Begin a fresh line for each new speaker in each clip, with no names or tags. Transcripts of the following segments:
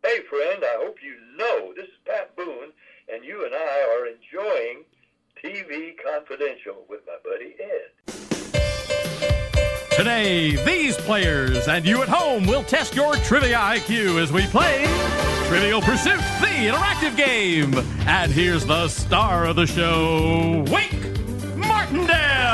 Hey, friend, I hope you know this is Pat Boone, and you and I are enjoying TV Confidential with my buddy Ed.
Today, these players and you at home will test your trivia IQ as we play Trivial Pursuit, the interactive game. And here's the star of the show, Wink Martindale.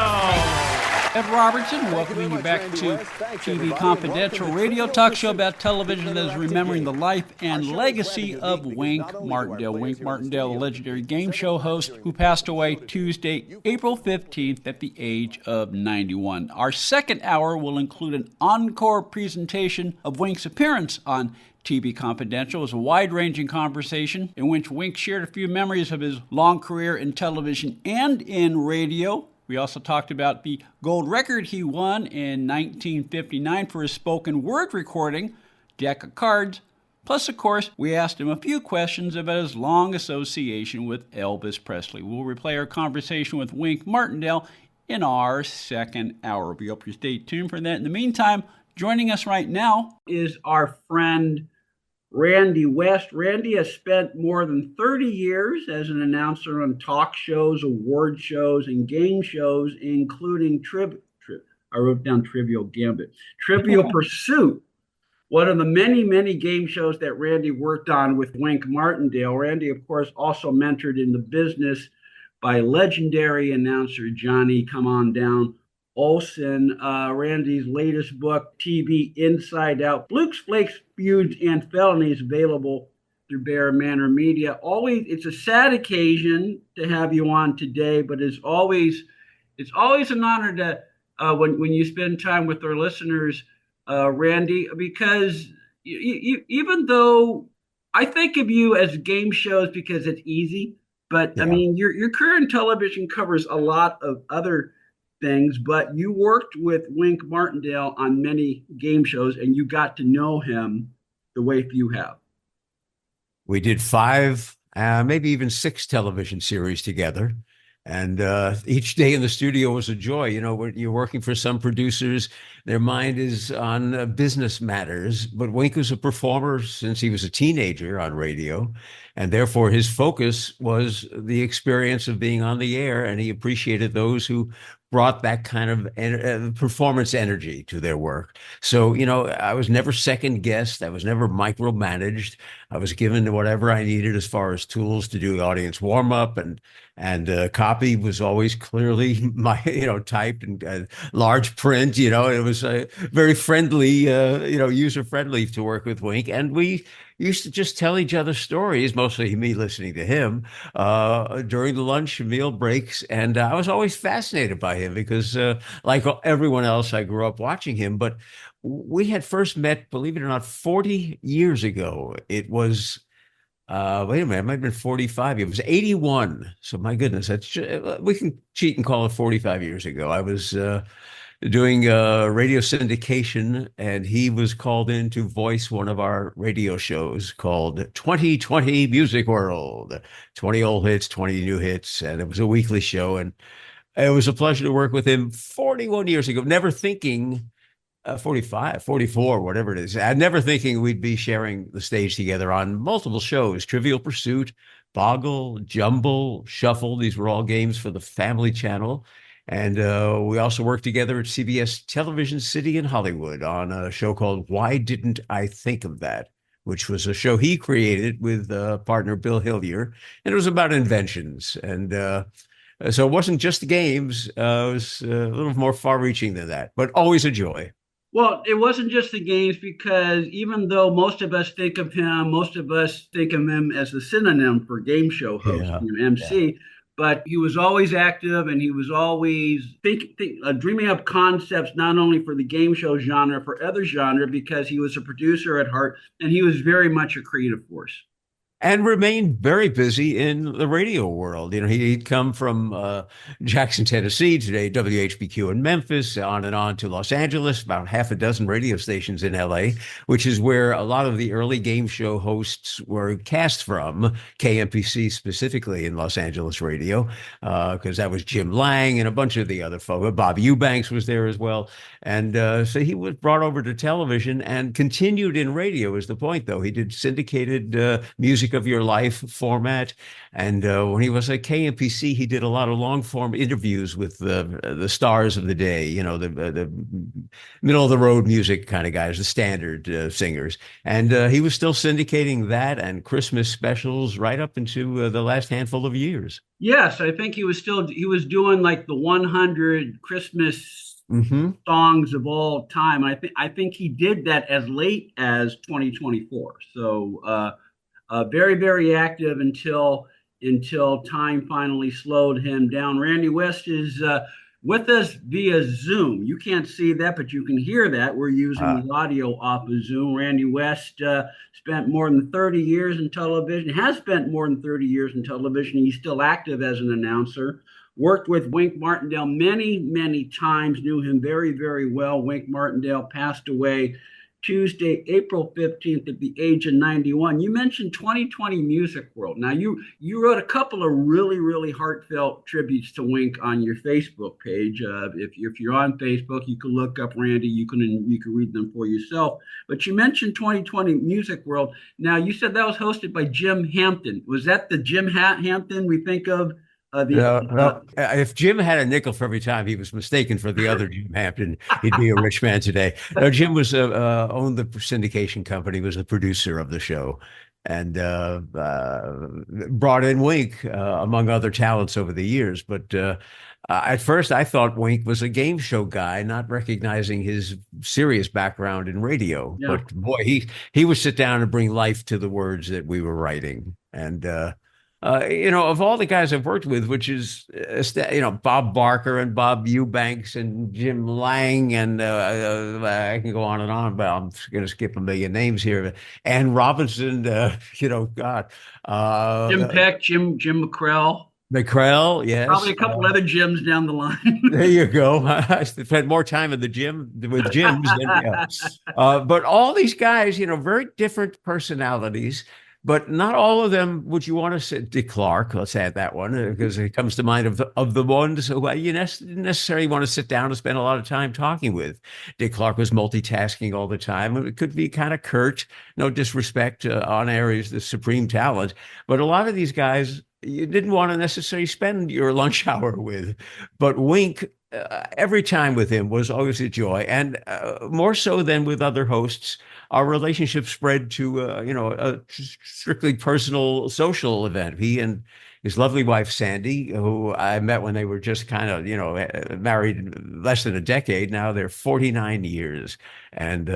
Ed Robertson, welcoming you back to TV Confidential, radio talk show about television that is remembering the life and legacy of Wink Martindale. Wink Martindale, the legendary game show host who passed away Tuesday, April 15th at the age of 91. Our second hour will include an encore presentation of Wink's appearance on TV Confidential. It was a wide-ranging conversation in which Wink shared a few memories of his long career in television and in radio. We also talked about the gold record he won in 1959 for his spoken word recording, Deck of Cards. Plus, of course, we asked him a few questions about his long association with Elvis Presley. We'll replay our conversation with Wink Martindale in our second hour. We hope you stay tuned for that. In the meantime, joining us right now is our friend Randy West. Randy has spent more than 30 years as an announcer on talk shows, award shows, and game shows, including I wrote down Trivial Gambit. Trivial Pursuit, one of the many, many game shows that Randy worked on with Wink Martindale. Randy, of course, also mentored in the business by legendary announcer Johnny Come On Down Olson. Randy's latest book, TV Inside Out, Flukes, Flakes, Feuds, and Felonies, available through Bear Manor Media. It's a sad occasion to have you on today, but it's always an honor to when you spend time with our listeners, Randy, because even though I think of you as game shows because it's easy, but yeah. I mean your career in television covers a lot of other things, but you worked with Wink Martindale on many game shows and you got to know him the way you have.
We did 5, maybe even 6 television series together. And each day in the studio was a joy. You know, when you're working for some producers, their mind is on business matters. But Wink was a performer since he was a teenager on radio. And therefore, his focus was the experience of being on the air. And he appreciated those who brought that kind of performance energy to their work. So, you know, I was never second guessed. I was never micromanaged. I was given whatever I needed as far as tools to do the audience warm up, and copy was always clearly typed and large print. You know, it was very friendly, user friendly to work with Wink. And we used to just tell each other stories, mostly me listening to him, during the lunch and meal breaks. And I was always fascinated by him because, like everyone else, I grew up watching him. But we had first met, believe it or not, 40 years ago. It was, wait a minute, it might have been 45. It was 81. So my goodness, we can cheat and call it 45 years ago. I was doing radio syndication, and he was called in to voice one of our radio shows called 2020 Music World, 20 old hits, 20 new hits. And it was a weekly show. And it was a pleasure to work with him 41 years ago, never thinking 45, 44, whatever it is. I'm never thinking we'd be sharing the stage together on multiple shows, Trivial Pursuit, Boggle, Jumble, Shuffle. These were all games for the Family Channel. And we also worked together at CBS Television City in Hollywood on a show called Why Didn't I Think of That?, which was a show he created with partner Bill Hillier. And it was about inventions. And so it wasn't just games. It was a little more far-reaching than that, but always a joy.
Well, it wasn't just the games, because even though most of us think of him as a synonym for game show host, MC, yeah. But he was always active, and he was always dreaming up concepts, not only for the game show genre, for other genre, because he was a producer at heart, and he was very much a creative force.
and remained very busy in the radio world. He'd come from Jackson, Tennessee, today WHBQ in Memphis, on and on to Los Angeles, about half a dozen radio stations in LA, which is where a lot of the early game show hosts were cast from, KMPC specifically in Los Angeles radio, because that was Jim Lang and a bunch of the other folks. Bob Eubanks was there as well. And so he was brought over to television and continued in radio is the point, though. He did syndicated music of your life format. And when he was at KMPC, he did a lot of long form interviews with the stars of the day, the middle of the road music kind of guys, the standard singers. And he was still syndicating that and Christmas specials right up into the last handful of years.
Yes, I think he was doing like the 100 Christmas songs of all time. I think he did that as late as 2024. So very, very active until time finally slowed him down. Randy West is with us via Zoom. You can't see that, but you can hear that. We're using the audio off of Zoom. Randy West spent more than 30 years in television, has spent more than 30 years in television. He's still active as an announcer. Worked with Wink Martindale many, many times, knew him very, very well. Wink Martindale passed away Tuesday, April 15th at the age of 91. You mentioned 2020 Music World. Now, you wrote a couple of really, really heartfelt tributes to Wink on your Facebook page. If you're on Facebook, you can look up Randy. You can read them for yourself. But you mentioned 2020 Music World. Now, you said that was hosted by Jim Hampton. Was that the Jim Hampton we think of?
If Jim had a nickel for every time he was mistaken for the other Jim Hampton, he'd be a rich man today. No, Jim was owned the syndication company, was the producer of the show, and brought in Wink among other talents over the years. But at first, I thought Wink was a game show guy, not recognizing his serious background in radio. Yeah. But boy, he would sit down and bring life to the words that we were writing, and. Of all the guys I've worked with, which is, Bob Barker and Bob Eubanks and Jim Lang, and I can go on, but I'm going to skip a million names here. Ann Robinson, God.
Jim Peck, Jim McCrell.
McCrell, yes.
Probably a couple other Jims down the line.
There you go. I spent more time in the gym with Jims than but all these guys, very different personalities. But not all of them would you want to say. Dick Clark, let's add that one, because it comes to mind of the ones who you didn't necessarily want to sit down and spend a lot of time talking with. Dick Clark was multitasking all the time. It could be kind of curt, no disrespect on air, he's the supreme talent. But a lot of these guys you didn't want to necessarily spend your lunch hour with. But Wink, every time with him was always a joy. And more so than with other hosts, our relationship spread to, a strictly personal social event. He and his lovely wife, Sandy, who I met when they were just kind of, married less than a decade. Now they're 49 years and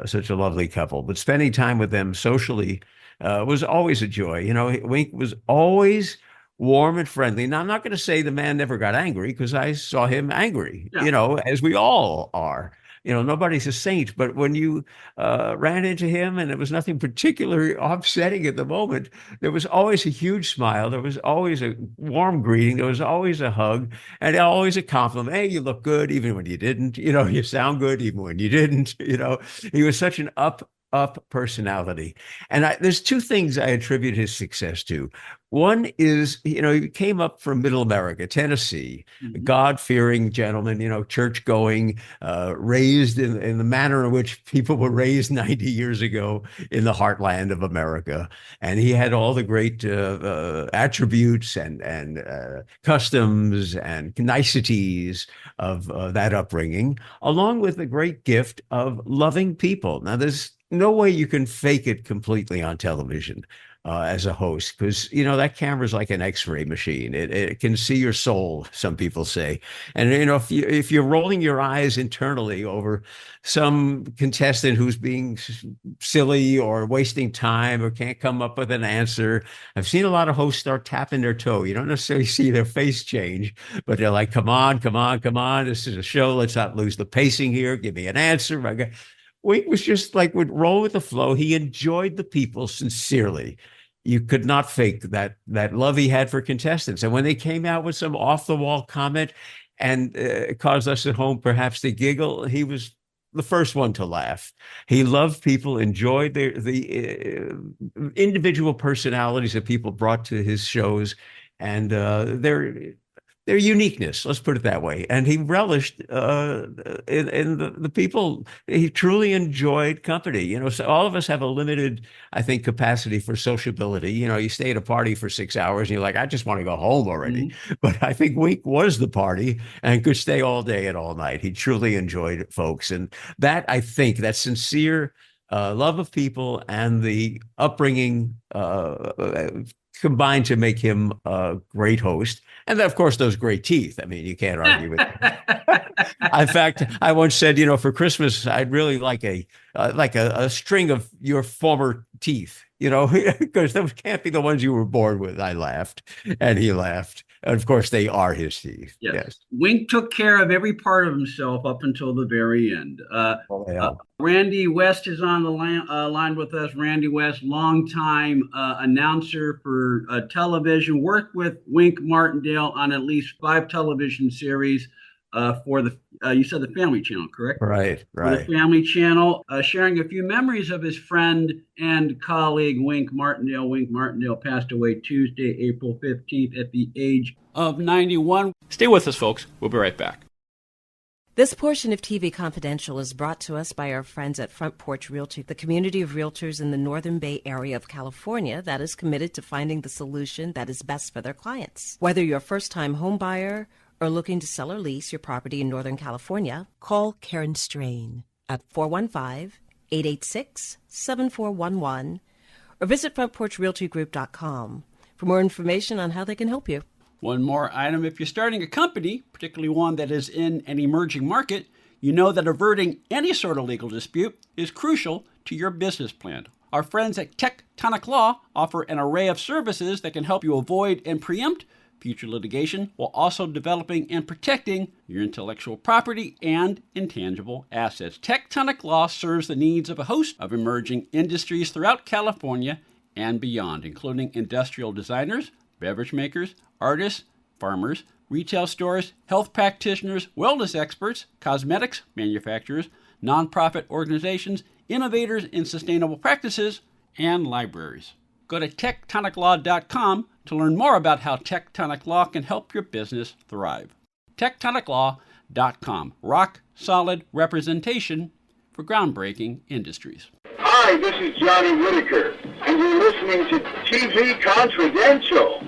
such a lovely couple. But spending time with them socially was always a joy. Wink was always warm and friendly. Now, I'm not going to say the man never got angry because I saw him angry, as we all are. Nobody's a saint, but when you ran into him and it was nothing particularly upsetting at the moment, there was always a huge smile. There was always a warm greeting. There was always a hug and always a compliment. Hey, you look good, even when you didn't. You sound good, even when you didn't. He was such an up personality. And there's two things I attribute his success to. One is, he came up from Middle America, Tennessee, God-fearing gentleman, church-going, raised in the manner in which people were raised 90 years ago in the heartland of America. And he had all the great attributes and customs and niceties of that upbringing, along with the great gift of loving people. Now, there's no way you can fake it completely on television as a host, because that camera is like an X-ray machine. It can see your soul, some people say. And if you're rolling your eyes internally over some contestant who's being silly or wasting time or can't come up with an answer, I've seen a lot of hosts start tapping their toe. You don't necessarily see their face change, but they're like, come on, this is a show, let's not lose the pacing here, give me an answer, my God. Wink was just would roll with the flow. He enjoyed the people sincerely. you could not fake that love he had for contestants. And when they came out with some off the wall comment and caused us at home perhaps to giggle, he was the first one to laugh. He loved people, enjoyed the individual personalities that people brought to his shows, and their uniqueness, let's put it that way. And he relished in the people. He truly enjoyed company. You know, so all of us have a limited, I think, capacity for sociability. You know, you stay at a party for 6 hours and you're like, I just want to go home already. Mm-hmm. But I think Wink was the party and could stay all day and all night. He truly enjoyed folks. And that, I think, that sincere love of people and the upbringing combined to make him a great host. And then, of course, those great teeth. I mean, you can't argue with that. In fact, I once said, you know, for Christmas, I'd really like a string of your former teeth, you know, because those can't be the ones you were born with. I laughed and he laughed. And of course, they are his teeth. Yes.
Wink took care of every part of himself up until the very end. Randy West is on the line with us. Randy West, longtime announcer for television, worked with Wink Martindale on at least 5 television series for the, you said the Family Channel, correct?
Right.
For the Family Channel, sharing a few memories of his friend and colleague, Wink Martindale. Wink Martindale passed away Tuesday, April 15th at the age of 91.
Stay with us, folks. We'll be right back.
This portion of TV Confidential is brought to us by our friends at Front Porch Realty, the community of realtors in the Northern Bay area of California that is committed to finding the solution that is best for their clients. Whether you're a first-time home buyer or looking to sell or lease your property in Northern California, call Karen Strain at 415-886-7411 or visit frontporchrealtygroup.com for more information on how they can help you.
One more item. If you're starting a company, particularly one that is in an emerging market, you know that averting any sort of legal dispute is crucial to your business plan. Our friends at Tectonic Law offer an array of services that can help you avoid and preempt future litigation while also developing and protecting your intellectual property and intangible assets. Tectonic Law serves the needs of a host of emerging industries throughout California and beyond, including industrial designers, beverage makers, artists, farmers, retail stores, health practitioners, wellness experts, cosmetics manufacturers, nonprofit organizations, innovators in sustainable practices, and libraries. Go to tectoniclaw.com to learn more about how Tectonic Law can help your business thrive. tectoniclaw.com. Rock solid representation for groundbreaking industries.
Hi, this is Johnny Whitaker, and you're listening to TV Confidential.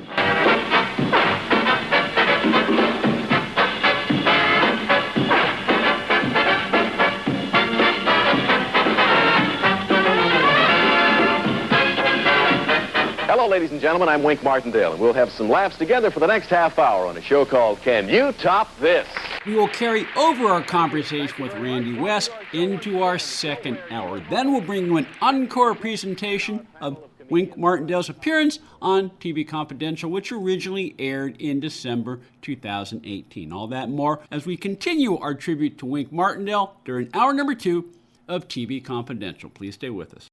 Hello, ladies and gentlemen. I'm Wink Martindale, and we'll have some laughs together for the next half hour on a show called Can You Top This?
We will carry over our conversation with Randy West into our second hour. Then we'll bring you an encore presentation of Wink Martindale's appearance on TV Confidential, which originally aired in December 2018. All that and more as we continue our tribute to Wink Martindale during hour number 2 of TV Confidential. Please stay with us.